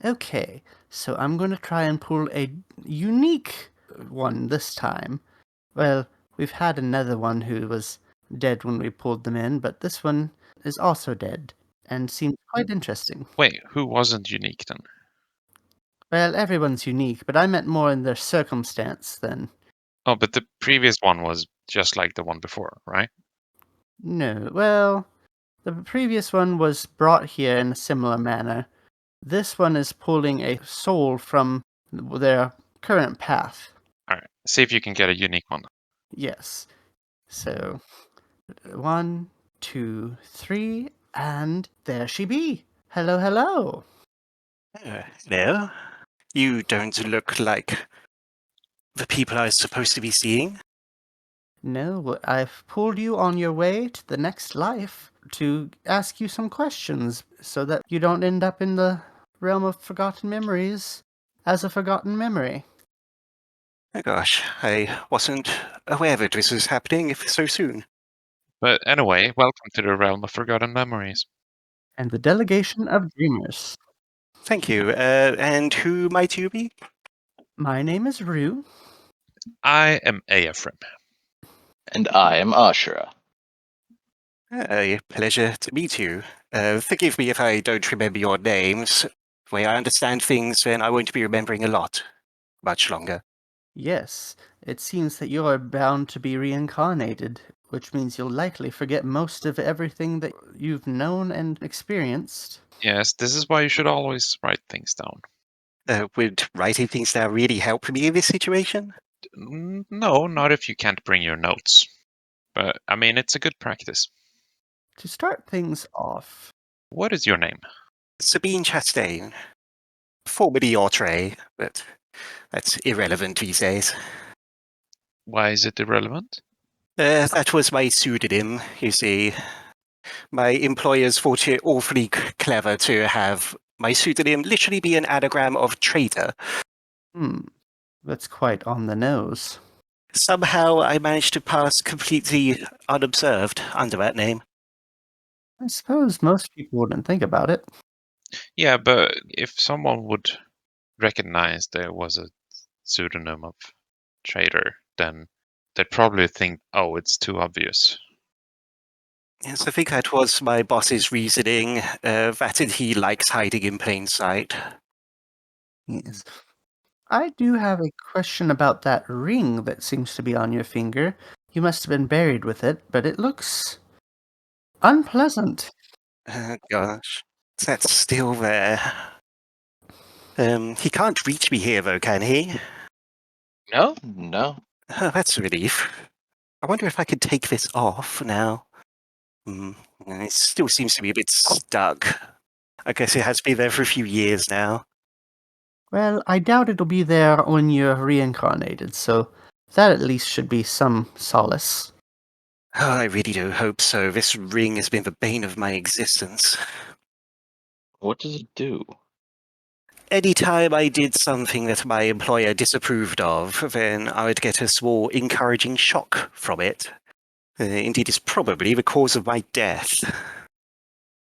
Okay, so I'm going to try and pull a unique one this time. Well, we've had another one who was dead when we pulled them in, but this one is also dead and seems quite interesting. Wait, who wasn't unique then? Well, everyone's unique, but I meant more in their circumstance than. Oh, but the previous one was just like the one before, right? No, well, the previous one was brought here in a similar manner. This one is pulling a soul from their current path. All right, see if you can get a unique one. Yes. So, 1, 2, 3, and there she be. Hello, hello. Hello? You don't look like the people I was supposed to be seeing. No, I've pulled you on your way to the next life to ask you some questions so that you don't end up in the realm of forgotten memories as a forgotten memory. Oh gosh, I wasn't aware that this was happening so soon. But anyway, welcome to the realm of forgotten memories. And the Delegation of Dreamers. Thank you. And who might you be? My name is Rue. I am Ephraim. And I am Ashura. A pleasure to meet you. Forgive me if I don't remember your names. The way I understand things, then I won't be remembering a lot much longer. Yes, it seems that you are bound to be reincarnated, which means you'll likely forget most of everything that you've known and experienced. Yes, this is why you should always write things down. Would writing things down really help me in this situation? No, not if you can't bring your notes. But, I mean, it's a good practice. To start things off, What is your name? Sabine Chastain. Formerly Autre, but that's irrelevant these days. Why is it irrelevant? That was my pseudonym, you see. My employers thought it awfully clever to have my pseudonym literally be an anagram of traitor. that's quite on the nose. Somehow I managed to pass completely unobserved under that name. I suppose most people wouldn't think about it. Yeah, but if someone would recognize there was a pseudonym of traitor, then they'd probably think, oh, it's too obvious. Yes, I think that was my boss's reasoning, that and he likes hiding in plain sight. Yes. I do have a question about that ring that seems to be on your finger. You must have been buried with it, but it looks unpleasant. Gosh, that's still there. He can't reach me here though, can he? No. Oh, that's a relief. I wonder if I could take this off now. It still seems to be a bit stuck. I guess it has been there for a few years now. Well, I doubt it'll be there when you're reincarnated, so that at least should be some solace. Oh, I really do hope so. This ring has been the bane of my existence. What does it do? Anytime I did something that my employer disapproved of, then I would get a small encouraging shock from it. Indeed, it's probably the cause of my death.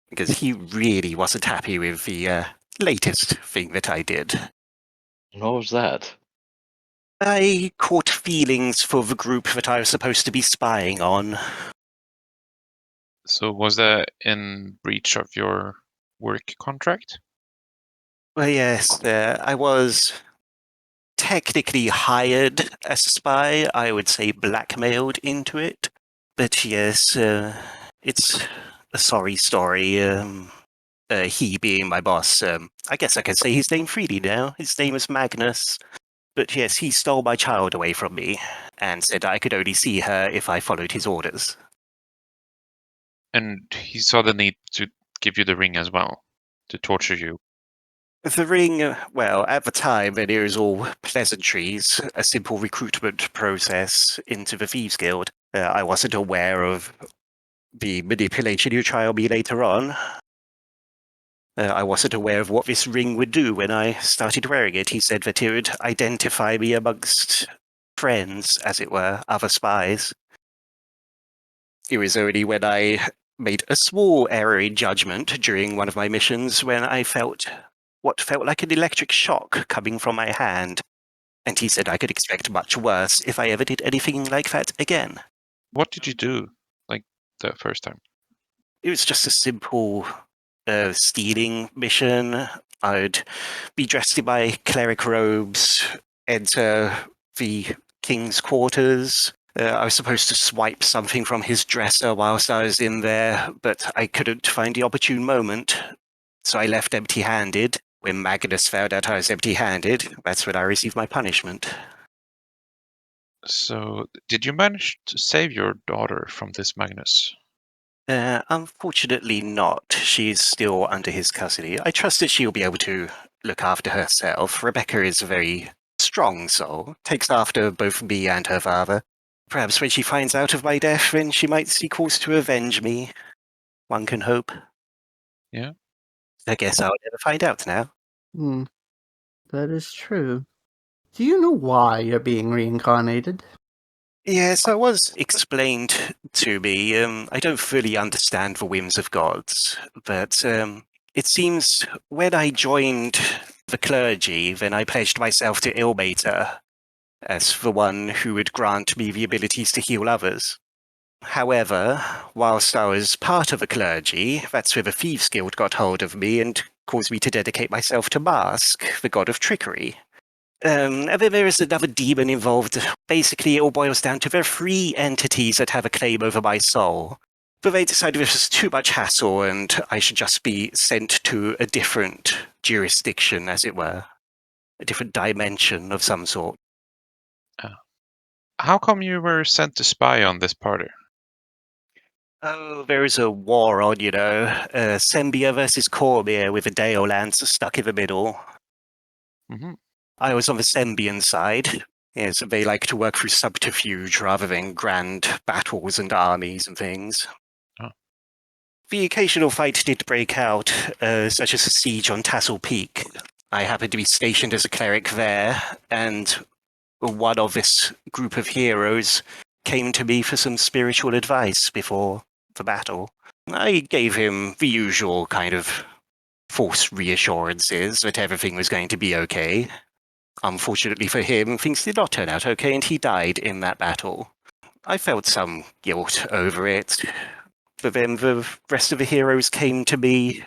Because he really wasn't happy with the latest thing that I did. And what was that? I caught feelings for the group that I was supposed to be spying on. So was that in breach of your work contract? Well, yes, I was technically hired as a spy. I would say blackmailed into it. But yes, it's a sorry story. He being my boss, I guess I can say his name freely now. His name is Magnus. But yes, he stole my child away from me and said I could only see her if I followed his orders. And he saw the need to give you the ring as well, to torture you. The ring, well, at the time, it was all pleasantries, a simple recruitment process into the Thieves Guild. I wasn't aware of the manipulation you try on me later on. I wasn't aware of what this ring would do when I started wearing it. He said that it would identify me amongst friends, as it were, other spies. It was only when I made a small error in judgment during one of my missions when I felt what felt like an electric shock coming from my hand, and he said I could expect much worse if I ever did anything like that again. What did you do, like, the first time? It was just a simple stealing mission. I'd be dressed in my cleric robes, enter the king's quarters. I was supposed to swipe something from his dresser whilst I was in there, but I couldn't find the opportune moment, so I left empty-handed. When Magnus found out I was empty-handed, that's when I received my punishment. So, did you manage to save your daughter from this Magnus? Unfortunately not. She's still under his custody. I trust that she'll be able to look after herself. Rebecca is a very strong soul, takes after both me and her father. Perhaps when she finds out of my death, then she might see cause to avenge me. One can hope. Yeah. I guess I'll never find out now. That is true. Do you know why you're being reincarnated? Yes, that was explained to me. I don't fully understand the whims of gods, but it seems when I joined the clergy, then I pledged myself to Ilmater as the one who would grant me the abilities to heal others. However, whilst I was part of the clergy, that's where the Thieves Guild got hold of me and caused me to dedicate myself to Mask, the god of trickery. And then there is another demon involved. Basically, it all boils down to there are 3 entities that have a claim over my soul. But they decided this was too much hassle and I should just be sent to a different jurisdiction, as it were. A different dimension of some sort. How come you were sent to spy on this party? Oh, there is a war on, Sembia versus Cormier with a Daolance stuck in the middle. Mm-hmm. I was on the Sembian side. Yes, they like to work through subterfuge rather than grand battles and armies and things. Oh. The occasional fight did break out, such as a siege on Tassel Peak. I happened to be stationed as a cleric there, and one of this group of heroes came to me for some spiritual advice before the battle. I gave him the usual kind of false reassurances that everything was going to be okay. Unfortunately for him, things did not turn out okay, and he died in that battle. I felt some guilt over it, but then the rest of the heroes came to me,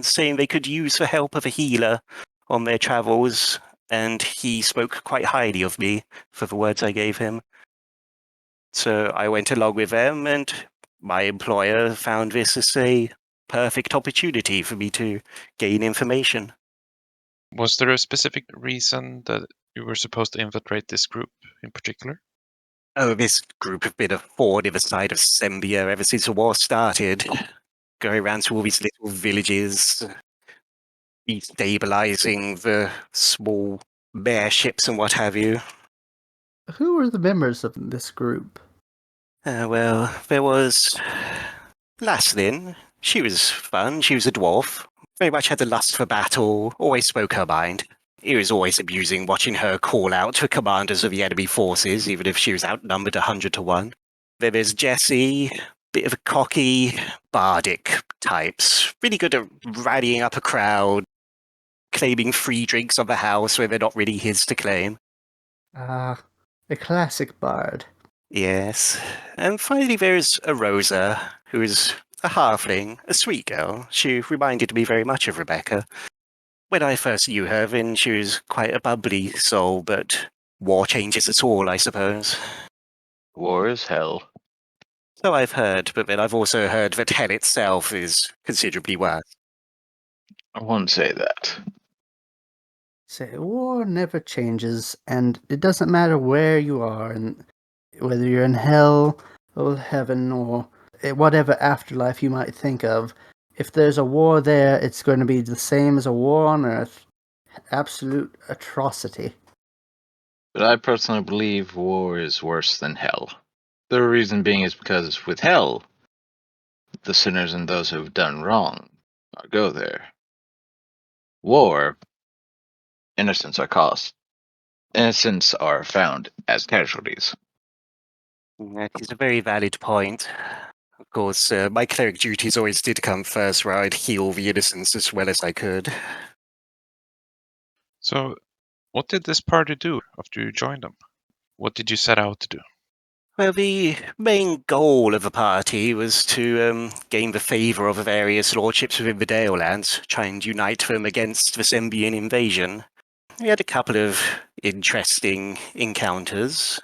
saying they could use the help of a healer on their travels, and he spoke quite highly of me for the words I gave him. So I went along with them, and my employer found this as a perfect opportunity for me to gain information. Was there a specific reason that you were supposed to infiltrate this group in particular? Oh, this group have been a thorn in the side of Sembia ever since the war started. Going around to all these little villages, destabilizing the small bear ships and what have you. Who are the members of this group? Well, there was Laslin. She was fun. She was a dwarf. Very much had the lust for battle, always spoke her mind. It was always amusing watching her call out to commanders of the enemy forces, even if she was outnumbered 100 to 1. Then there's Jessie, bit of a cocky, bardic types. Really good at rallying up a crowd, claiming free drinks on the house where they're not really his to claim. Ah, a classic bard. Yes. And finally there's Arosa, who is a halfling, a sweet girl. She reminded me very much of Rebecca. When I first knew her, then she was quite a bubbly soul, but war changes us all, I suppose. War is hell. So I've heard, but then I've also heard that hell itself is considerably worse. I won't say that. Say, war never changes, and it doesn't matter where you are, and whether you're in hell or heaven or whatever afterlife you might think of. If there's a war there, it's going to be the same as a war on Earth. Absolute atrocity. But I personally believe war is worse than hell. The reason being is because with hell, the sinners and those who have done wrong go there. War, innocents are cost. Innocents are found as casualties. That is a very valid point. Of course, my cleric duties always did come first, where I'd heal the innocents as well as I could. So, what did this party do after you joined them? What did you set out to do? Well, the main goal of the party was to gain the favour of the various lordships within the Dale Lands, try and unite them against the Sembian invasion. We had a couple of interesting encounters.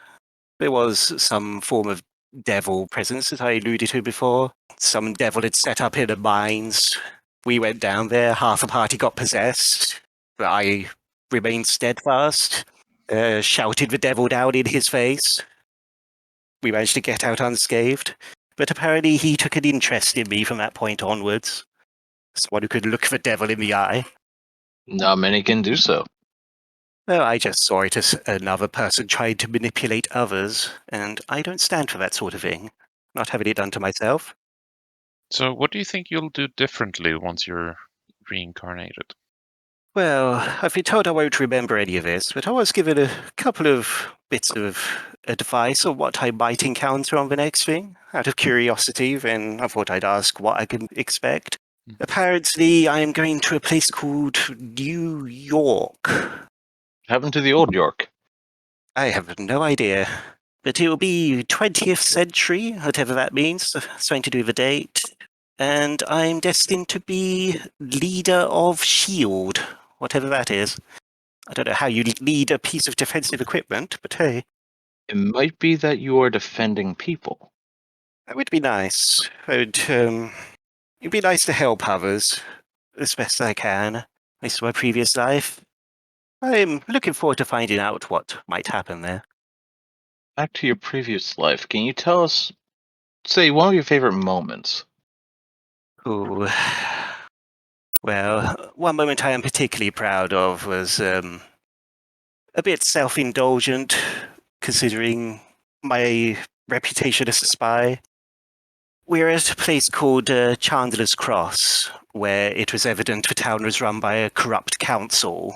There was some form of devil presence, as I alluded to before. Some devil had set up in the mines. We went down there, half the party got possessed, but I remained steadfast, shouted the devil down in his face. We managed to get out unscathed, but apparently he took an interest in me from that point onwards. Someone who could look the devil in the eye. Not many can do so. Well, I just saw it as another person trying to manipulate others, and I don't stand for that sort of thing. Not having it done to myself. So, what do you think you'll do differently once you're reincarnated? Well, I've been told I won't remember any of this, but I was given a couple of bits of advice on what I might encounter on the next thing. Out of curiosity, then I thought I'd ask what I can expect. Apparently, I am going to a place called New York. Happened to the old York. I have no idea. But it will be 20th century, whatever that means. Something to do with the date. And I'm destined to be leader of S.H.I.E.L.D., whatever that is. I don't know how you lead a piece of defensive equipment, but hey. It might be that you are defending people. That would be nice. It'd be nice to help others as best I can. At least in my previous life. I'm looking forward to finding out what might happen there. Back to your previous life, can you tell us, say, one of your favorite moments? Ooh. Well, one moment I am particularly proud of was a bit self-indulgent, considering my reputation as a spy. We're at a place called Chandler's Cross, where it was evident the town was run by a corrupt council,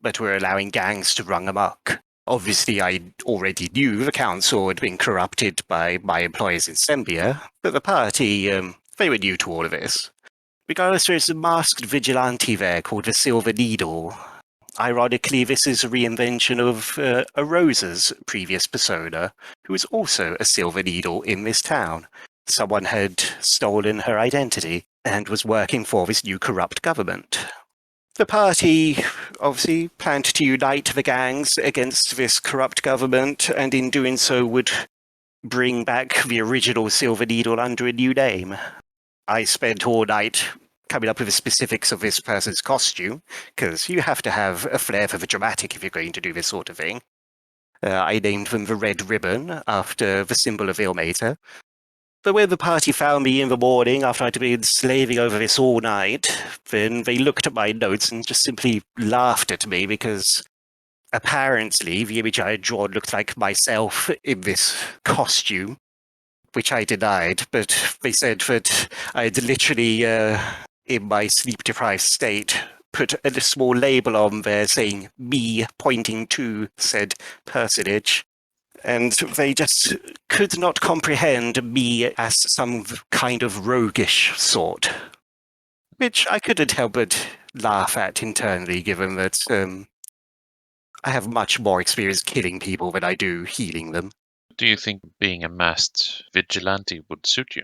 but were allowing gangs to run amok. Obviously, I already knew the council had been corrupted by my employers in Sembia, but the party, they were new to all of this. Regardless, there's a masked vigilante there called the Silver Needle. Ironically, this is a reinvention of a Rosa's previous persona, who was also a Silver Needle in this town. Someone had stolen her identity and was working for this new corrupt government. The party obviously planned to unite the gangs against this corrupt government, and in doing so would bring back the original Silver Needle under a new name. I spent all night coming up with the specifics of this person's costume, because you have to have a flair for the dramatic if you're going to do this sort of thing. I named them the Red Ribbon, after the symbol of Ilmater. But when the party found me in the morning after I'd been slaving over this all night, then they looked at my notes and just simply laughed at me because apparently the image I had drawn looked like myself in this costume, which I denied, but they said that I'd literally, in my sleep-deprived state, put a small label on there saying me pointing to said personage. And they just could not comprehend me as some kind of roguish sort. Which I couldn't help but laugh at internally, given that I have much more experience killing people than I do healing them. Do you think being a masked vigilante would suit you?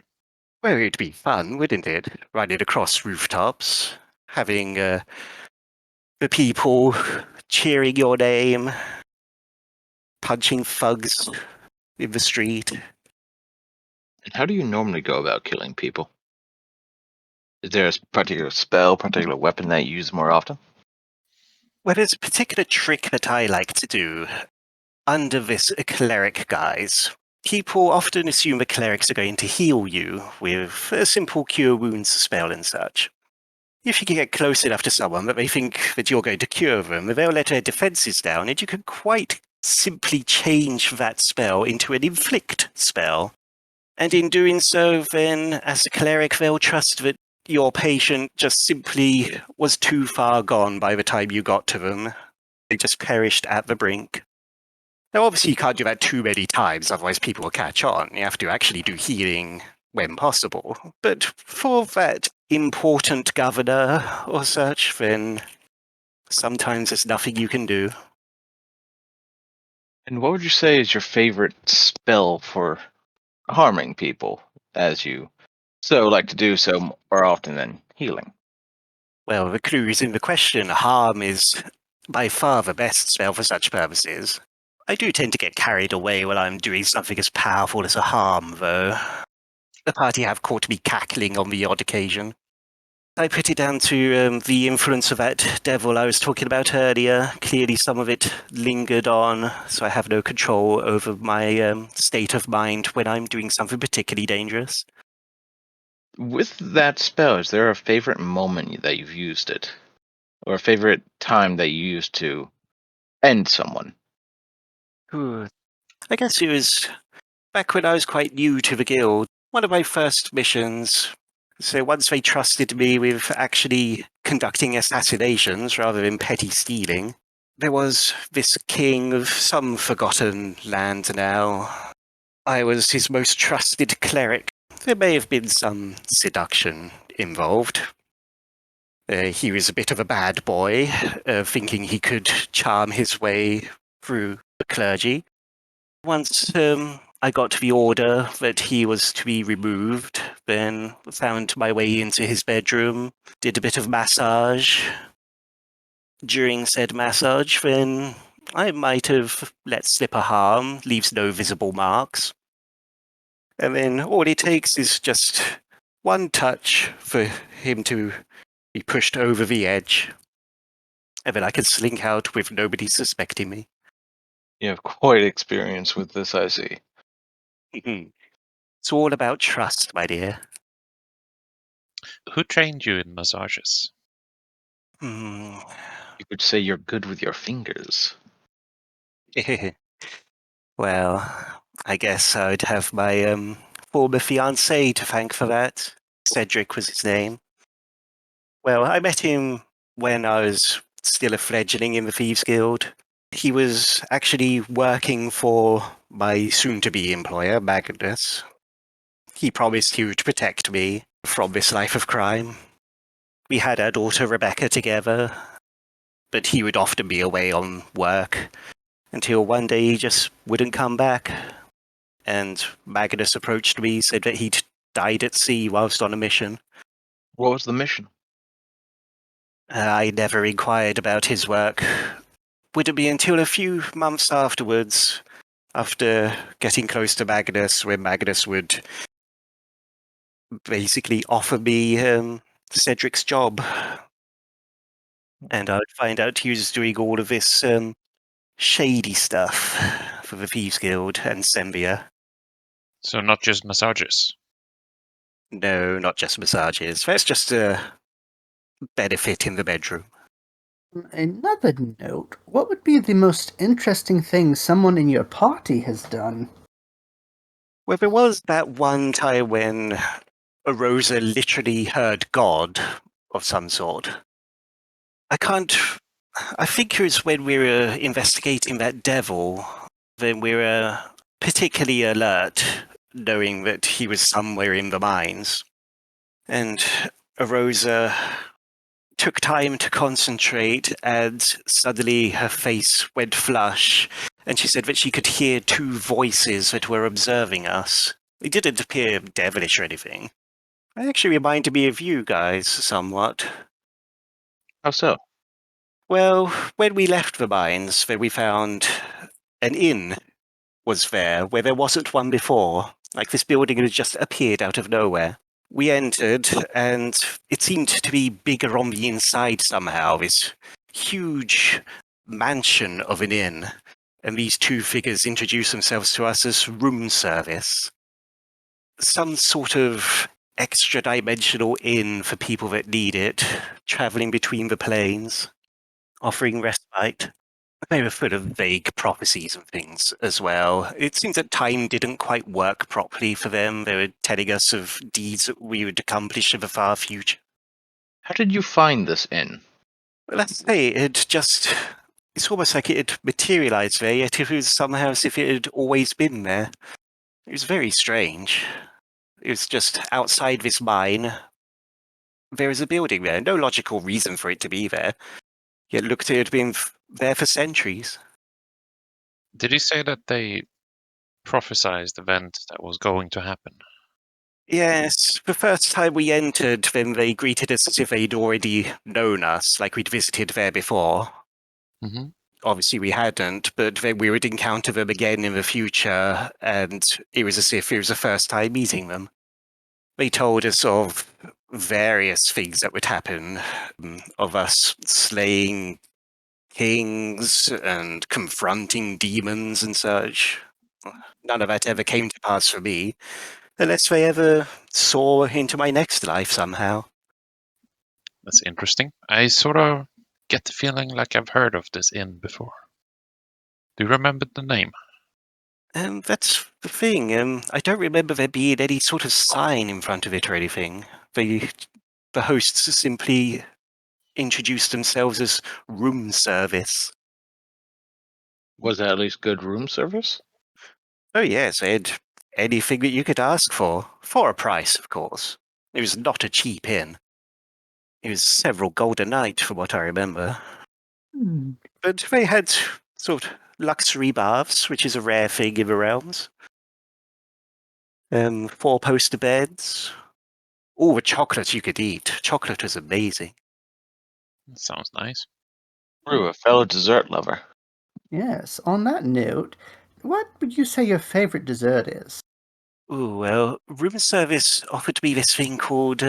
Well, it'd be fun, wouldn't it? Running across rooftops, having the people cheering your name, punching thugs in the street. And how do you normally go about killing people? Is there a particular spell, particular weapon that you use more often? Well, there's a particular trick that I like to do under this cleric guise. People often assume the clerics are going to heal you with a simple cure wounds spell and such. If you can get close enough to someone that they think that you're going to cure them, they'll let their defenses down, and you can quite simply change that spell into an inflict spell. And in doing so, then, as a cleric, they'll trust that your patient just simply was too far gone by the time you got to them. They just perished at the brink. Now, obviously, you can't do that too many times, otherwise people will catch on. You have to actually do healing when possible. But for that important governor or such, then Sometimes there's nothing you can do. And what would you say is your favorite spell for harming people, as you so like to do so more often than healing? Well, the clue is in the question. Harm is by far the best spell for such purposes. I do tend to get carried away when I'm doing something as powerful as a harm, though. The party have caught me cackling on the odd occasion. I put it down to the influence of that devil I was talking about earlier. Clearly some of it lingered on, so I have no control over my state of mind when I'm doing something particularly dangerous. With that spell, is there a favorite moment that you've used it? Or a favorite time that you used to end someone? I guess it was back when I was quite new to the guild. One of my first missions. So once they trusted me with actually conducting assassinations rather than petty stealing, there was this king of some forgotten land now. I was his most trusted cleric. There may have been some seduction involved. He was a bit of a bad boy, thinking he could charm his way through the clergy. Once I got the order that he was to be removed, then found my way into his bedroom, did a bit of massage. During said massage, then I might have let slip a harm, leaves no visible marks. And then all it takes is just one touch for him to be pushed over the edge. And then I can slink out with nobody suspecting me. You have quite experience with this, I see. It's all about trust, my dear. Who trained you in massages? Hmm. You could say you're good with your fingers. Well, I guess I'd have my former fiancé to thank for that. Cedric was his name. Well, I met him when I was still a fledgling in the Thieves Guild. He was actually working for my soon-to-be employer, Magnus. He promised he would protect me from this life of crime. We had our daughter Rebecca together, but he would often be away on work until one day he just wouldn't come back. And Magnus approached me, said that he'd died at sea whilst on a mission. What was the mission? I never inquired about his work. Wouldn't be until a few months afterwards, after getting close to Magnus, when Magnus would basically offer me Cedric's job. And I'd find out he was doing all of this shady stuff for the Thieves Guild and Sembia. So not just massages. No, not just massages. That's just a benefit in the bedroom. On another note, what would be the most interesting thing someone in your party has done? Well, there was that one time when Rosa literally heard God of some sort. I think it was when we were investigating that devil, then we were particularly alert, knowing that he was somewhere in the mines. And Rosa took time to concentrate, and suddenly her face went flush, and she said that she could hear two voices that were observing us. They didn't appear devilish or anything. It actually reminded me of you guys somewhat. How so? Well, when we left the mines, then we found an inn was there where there wasn't one before. Like this building had just appeared out of nowhere. We entered, and it seemed to be bigger on the inside somehow, this huge mansion of an inn. And these two figures introduced themselves to us as room service. Some sort of extra-dimensional inn for people that need it, traveling between the planes, offering respite. They were full of vague prophecies and things as well. It seems that time didn't quite work properly for them. They were telling us of deeds that we would accomplish in the far future. How did you find this inn? Well, let's say it's almost like it had materialized there, yet it was somehow as if it had always been there. It was very strange. It was just outside this mine. There is a building there, no logical reason for it to be there. It looked it had been there for centuries. Did he say that they prophesized the event that was going to happen? Yes, the first time we entered, then they greeted us as if they'd already known us, like we'd visited there before. Mm-hmm. Obviously we hadn't, but then we would encounter them again in the future, and it was as if it was the first time meeting them. They told us of various things that would happen, of us slaying kings and confronting demons and such. None of that ever came to pass for me, unless they ever saw into my next life somehow. That's interesting. I sort of get the feeling like I've heard of this inn before. Do you remember the name? That's the thing. I don't remember there being any sort of sign in front of it or anything. The hosts simply introduced themselves as room service. Was that at least good room service? Oh yes, they had anything that you could ask for a price, of course. It was not a cheap inn. It was several gold a night, from what I remember. Hmm. But they had sort of luxury baths, which is a rare thing in the realms. 4-poster beds. All the chocolate you could eat. Chocolate was amazing. That sounds nice. Rue, a fellow dessert lover. Yes, on that note, what would you say your favorite dessert is? Ooh, well, room service offered me this thing called,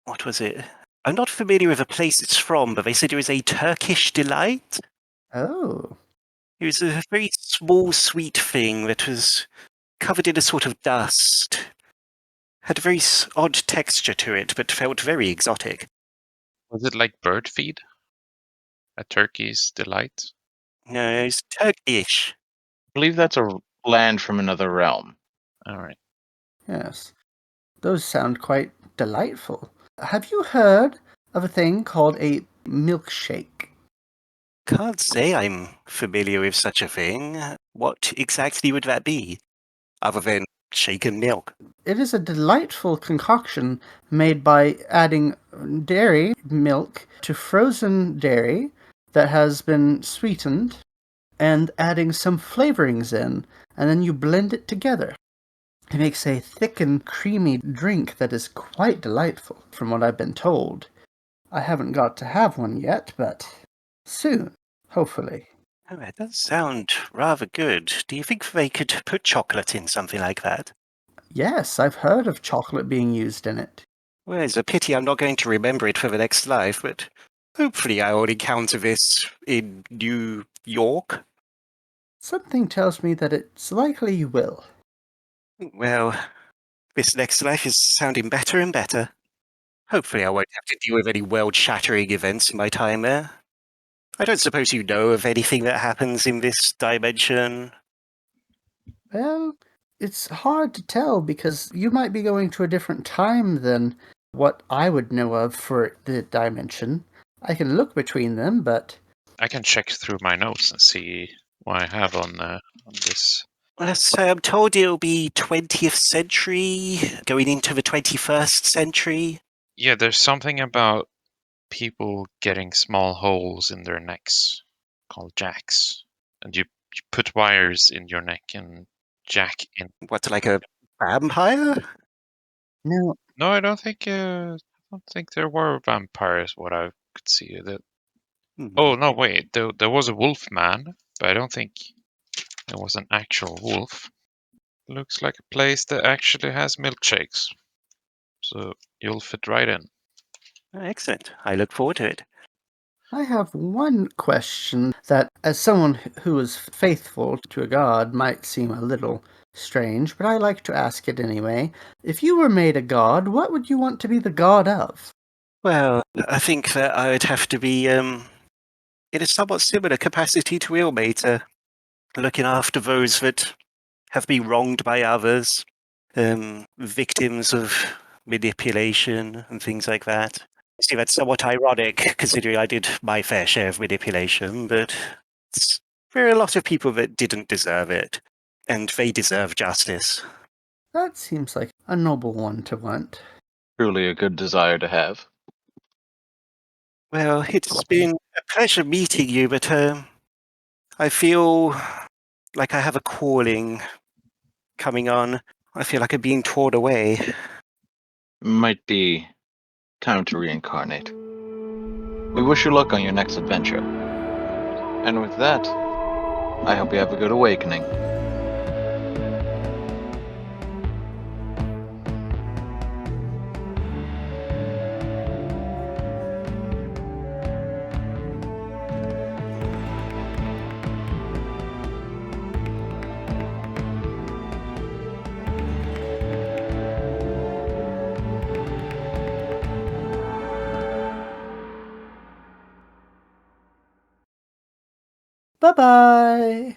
what was it? I'm not familiar with the place it's from, but they said it was a Turkish delight. Oh, It was a very small, sweet thing that was covered in a sort of dust. Had a very odd texture to it, but felt very exotic. Was it like bird feed? A turkey's delight? No, it's Turkish. I believe that's a land from another realm. All right. yes. Those sound quite delightful. Have you heard of a thing called a milkshake? Can't say I'm familiar with such a thing. What exactly would that be? Other than shaken milk. It is a delightful concoction made by adding dairy milk to frozen dairy that has been sweetened and adding some flavorings in, and then you blend it together. It makes a thick and creamy drink that is quite delightful, from what I've been told. I haven't got to have one yet, but soon, hopefully. Oh, that does sound rather good. Do you think they could put chocolate in something like that? Yes, I've heard of chocolate being used in it. Well, it's a pity I'm not going to remember it for the next life, but hopefully I will encounter this in New York. Something tells me that it's likely you will. Well, this next life is sounding better and better. Hopefully I won't have to deal with any world-shattering events in my time there. I don't suppose you know of anything that happens in this dimension? Well, it's hard to tell because you might be going to a different time than what I would know of for the dimension. I can look between them, but I can check through my notes and see what I have on this. Let's say I'm told it'll be 20th century, going into the 21st century. Yeah, there's something about people getting small holes in their necks called jacks. And you put wires in your neck and jack in. What, like a vampire? no, No, I don't think there were vampires. What I could see. Oh no, wait. There was a wolf man, but I don't think there was an actual wolf. Looks like a place that actually has milkshakes, so you'll fit right in. Excellent. I look forward to it. I have one question that, as someone who is faithful to a god, might seem a little strange, but I like to ask it anyway. If you were made a god, what would you want to be the god of? Well, I think that I would have to be in a somewhat similar capacity to Illmater, looking after those that have been wronged by others, victims of manipulation and things like that. See, that's somewhat ironic, considering I did my fair share of manipulation, but there are a lot of people that didn't deserve it, and they deserve justice. That seems like a noble one to want. Truly a good desire to have. Well, it's been a pleasure meeting you, but I feel like I have a calling coming on. I feel like I'm being torn away. Might be time to reincarnate. We wish you luck on your next adventure. And with that, I hope you have a good awakening. Bye-bye!